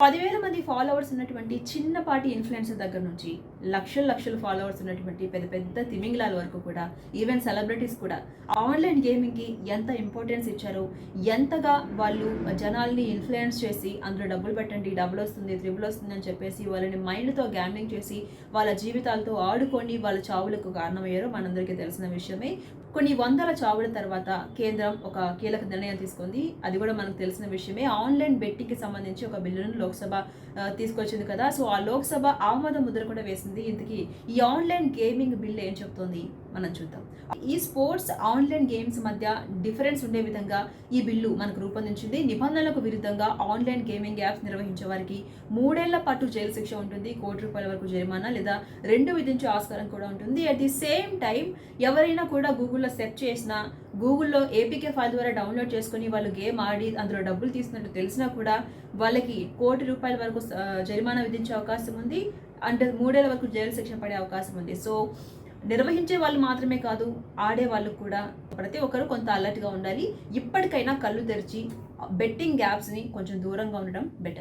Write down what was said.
10,000 మంది ఫాలోవర్స్ ఉన్నటువంటి చిన్నపాటి ఇన్‌ఫ్లుయెన్సర్ దగ్గర నుంచి లక్షల ఫాలోవర్స్ ఉన్నటువంటి పెద్ద పెద్ద తిమింగలాల వరకు కూడా, ఈవెన్ సెలబ్రిటీస్ కూడా ఆన్‌లైన్ గేమింగ్‌కి ఎంత ఇంపార్టెన్స్ ఇచ్చారో, ఎంతగా వాళ్ళు జనాల్ని ఇన్‌ఫ్లుయెన్స్ చేసి అందులో డబ్బులు పెట్టండి, డబులొస్తుంది, త్రిబులొస్తుంది అని చెప్పేసి వాళ్ళని మైండ్‌తో గ్యామ్లింగ్ చేసి వాళ్ళ జీవితాలతో ఆడుకొని వాళ్ళ చావులకు కారణమయ్యారో మనందరికీ తెలిసిన విషయమే. కొన్ని వందల చావుల తర్వాత కేంద్రం ఒక కీలక నిర్ణయం తీసుకుంది. అది కూడా మనకు తెలిసిన విషయమే. ఆన్‌లైన్ బెట్టింగ్‌కి సంబంధించి ఒక బిల్లును లోక్‌సభ తీసుకొచ్చింది కదా! సో, ఆ లోక్‌సభ ఆమోద ముద్ర కూడా వేసింది. ఇంతకీ ఈ ఆన్‌లైన్ గేమింగ్ బిల్ ఏం చెప్తోంది మనం చూద్దాం. ఈ స్పోర్ట్స్, ఆన్‌లైన్ గేమ్స్ మధ్య డిఫరెన్స్ ఉండే విధంగా ఈ బిల్లు మనకు రూపొందించింది. నిబంధనలకు విరుద్ధంగా ఆన్‌లైన్ గేమింగ్ యాప్స్ నిర్వహించే వారికి 3 ఏళ్ల పాటు జైలు శిక్ష ఉంటుంది. ₹1,00,00,000 వరకు జరిమానా లేదా 2 విధించే ఆస్కారం కూడా ఉంటుంది. అట్ ది సేమ్ టైం ఎవరైనా కూడా గూగుల్‌లో సెర్చ్ చేసినా, గూగుల్‌లో ఏపీకే ఫైల్ ద్వారా డౌన్‌లోడ్ చేసుకొని వాళ్ళు గేమ్ ఆడి అందులో డబ్బులు తీసినట్టు తెలిసినా కూడా వాళ్ళకి ₹1,00,00,000 వరకు జరిమానా విధించే అవకాశం ఉంది. అంటే 3 ఏళ్ల వరకు జైలు శిక్ష పడే అవకాశం ఉంది. సో, నిర్వహించే వాళ్ళు మాత్రమే కాదు, ఆడే వాళ్ళు కూడా ప్రతి ఒక్కరు కొంత అలర్ట్‌గా ఉండాలి. ఇప్పటికైనా కళ్ళు తెరిచి బెట్టింగ్ యాప్స్‌ని కొంచెం దూరంగా ఉండడం బెటర్.